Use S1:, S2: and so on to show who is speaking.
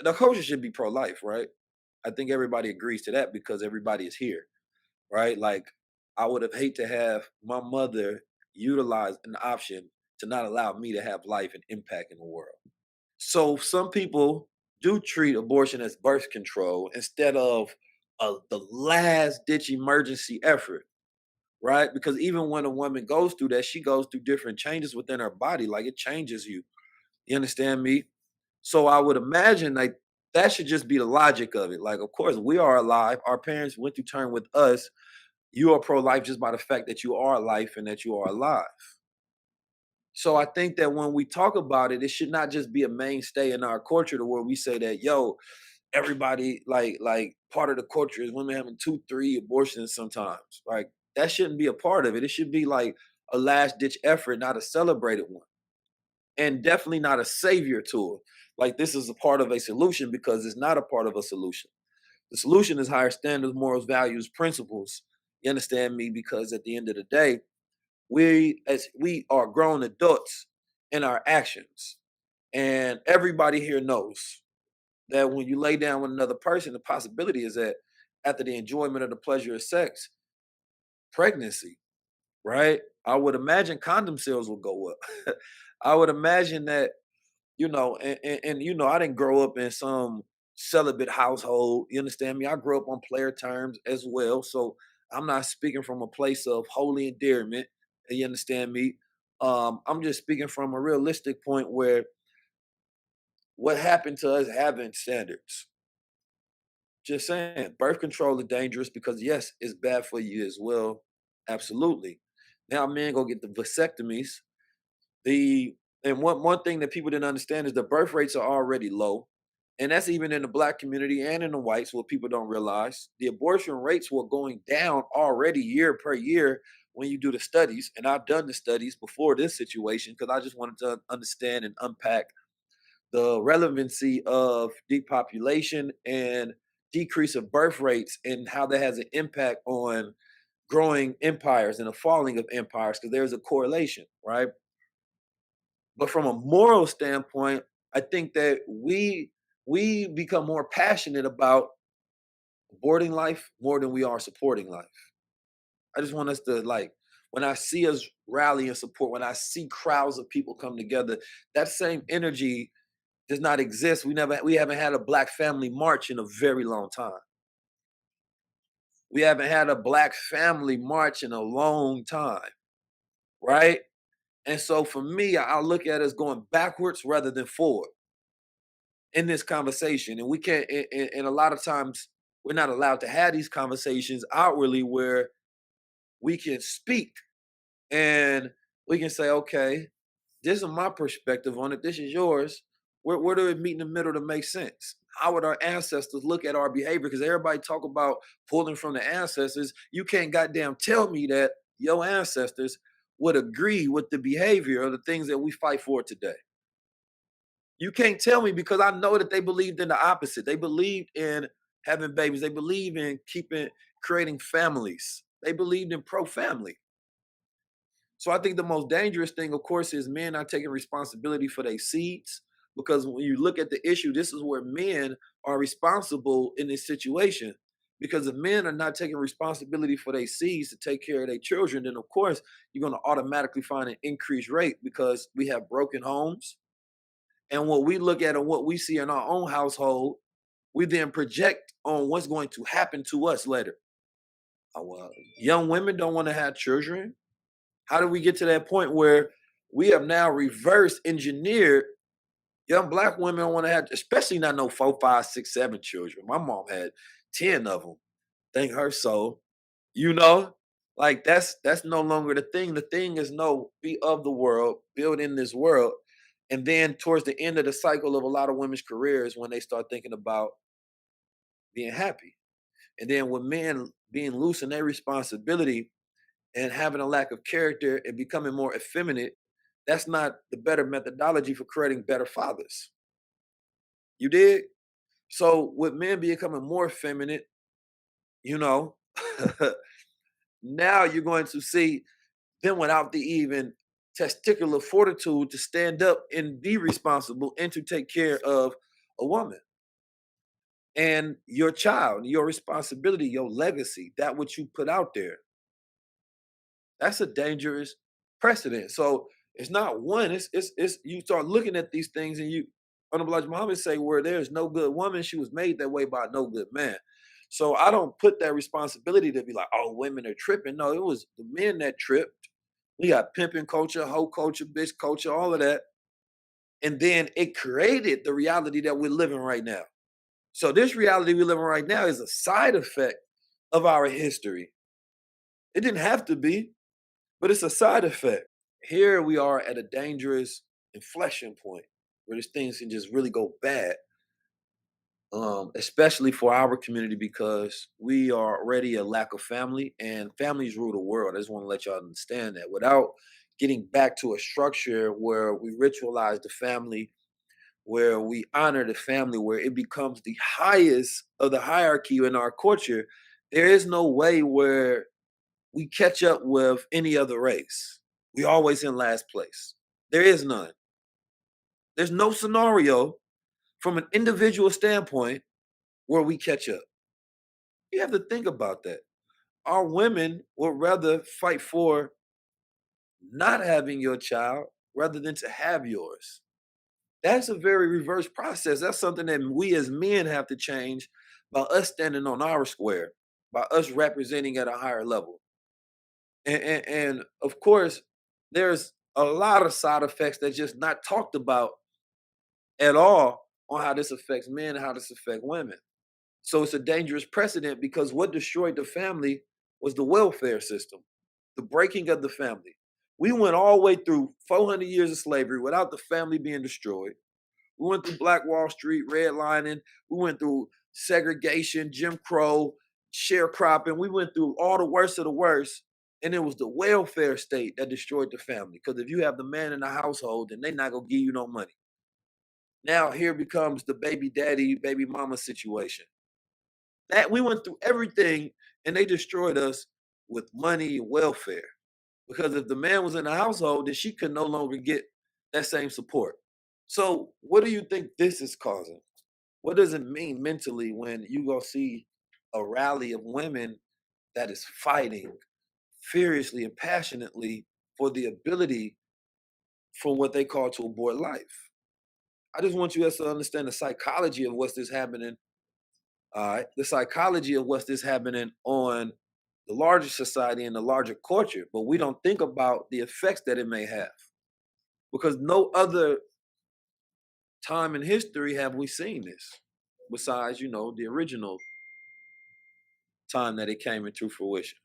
S1: The culture should be pro-life, right? I think everybody agrees to that because everybody is here, right? Like, I would have hate to have my mother utilize an option to not allow me to have life and impact in the world. So some people do treat abortion as birth control instead of the last ditch emergency effort, right? Because even when a woman goes through that, she goes through different changes within her body. Like it changes you. You understand me? So I would imagine like that should just be the logic of it. Like, of course, we are alive. Our parents went through term with us. You are pro-life just by the fact that you are alive and that you are alive. So I think that when we talk about it, it should not just be a mainstay in our culture to where we say that, yo, everybody like part of the culture is women having two, three abortions sometimes. Like that shouldn't be a part of it. It should be like a last ditch effort, not a celebrated one. And definitely not a savior tool. Like this is a part of a solution because it's not a part of a solution. The solution is higher standards, morals, values, principles. You understand me? Because at the end of the day, we are grown adults in our actions. And everybody here knows that when you lay down with another person, the possibility is that after the enjoyment of the pleasure of sex, pregnancy, right? I would imagine condom sales will go up. I would imagine that, I didn't grow up in some celibate household. You understand me? I grew up on player terms as well. So I'm not speaking from a place of holy endearment. You understand me? I'm just speaking from a realistic point where what happened to us having standards. Just saying, birth control is dangerous because yes, it's bad for you as well. Absolutely. Now men go get the vasectomies. The and one thing that people didn't understand is the birth rates are already low. And that's even in the black community and in the whites, what people don't realize. The abortion rates were going down already year per year when you do the studies. And I've done the studies before this situation because I just wanted to understand and unpack the relevancy of depopulation and decrease of birth rates and how that has an impact on growing empires and the falling of empires because there's a correlation, right? But from a moral standpoint, I think that we become more passionate about aborting life more than we are supporting life. I just want us to like when I see us rally and support, when I see crowds of people come together, that same energy does not exist. We haven't had a black family march in a very long time. We haven't had a black family march in a long time, right? And so for me, I look at it as going backwards rather than forward in this conversation. And we can't and a lot of times we're not allowed to have these conversations outwardly where we can speak and we can say, okay, this is my perspective on it. This is yours. Where do we meet in the middle to make sense? How would our ancestors look at our behavior? Because everybody talk about pulling from the ancestors. You can't goddamn tell me that your ancestors would agree with the behavior of the things that we fight for today. You can't tell me because I know that they believed in the opposite. They believed in having babies. They believe in creating families. They believed in pro family. So I think the most dangerous thing, of course, is men not taking responsibility for their seeds. Because when you look at the issue, this is where men are responsible in this situation. Because if men are not taking responsibility for their seeds to take care of their children, then of course you're going to automatically find an increased rate because we have broken homes. And what we look at and what we see in our own household, we then project on what's going to happen to us later. Well, young women don't want to have children. How do we get to that point where we have now reverse engineered young black women don't want to have, especially not no four, five, six, seven children. My mom had 10 of them. Thank her soul. You know, like that's no longer the thing. The thing is no, be of the world, build in this world. And then towards the end of the cycle of a lot of women's careers, when they start thinking about being happy. And then with men being loose in their responsibility, and having a lack of character and becoming more effeminate, that's not the better methodology for creating better fathers. You did? So with men becoming more effeminate, you know, now you're going to see them without the even testicular fortitude to stand up and be responsible and to take care of a woman. and your child, your responsibility, your legacy, that what you put out there. That's a dangerous precedent. So it's not one. It's you start looking at these things and you Honorable Elijah Muhammad say where there's no good woman, she was made that way by no good man. So I don't put that responsibility to be like, oh, women are tripping. No, it was the men that tripped. We got pimping culture, hoe culture, bitch culture, all of that. And then it created the reality that we're living right now. So this reality we're living right now is a side effect of our history. It didn't have to be, but it's a side effect. Here we are at a dangerous inflection point where these things can just really go bad, especially for our community because we are already a lack of family and families rule the world. I just want to let y'all understand that without getting back to a structure where we ritualize the family, where we honor the family, where it becomes the highest of the hierarchy in our culture, there is no way where we catch up with any other race. We always in last place. There is none. There's no scenario from an individual standpoint where we catch up. You have to think about that. Our women would rather fight for not having your child rather than to have yours. That's a very reverse process. That's something that we as men have to change by us standing on our square, by us representing at a higher level. And of course, there's a lot of side effects that's just not talked about at all on how this affects men and how this affects women. So it's a dangerous precedent because what destroyed the family was the welfare system, the breaking of the family. We went all the way through 400 years of slavery without the family being destroyed. We went through Black Wall Street, redlining. We went through segregation, Jim Crow, sharecropping. We went through all the worst of the worst. And it was the welfare state that destroyed the family. Because if you have the man in the household, then they're not going to give you no money. Now here becomes the baby daddy, baby mama situation. That we went through everything and they destroyed us with money and welfare. Because if the man was in the household, then she could no longer get that same support. So, what do you think this is causing? What does it mean mentally when you go see a rally of women that is fighting furiously and passionately for the ability for what they call to abort life? I just want you guys to understand the psychology of what's this happening. All right, the psychology of what's this happening on the larger society and the larger culture, but we don't think about the effects that it may have because no other time in history have we seen this besides, the original time that it came into fruition.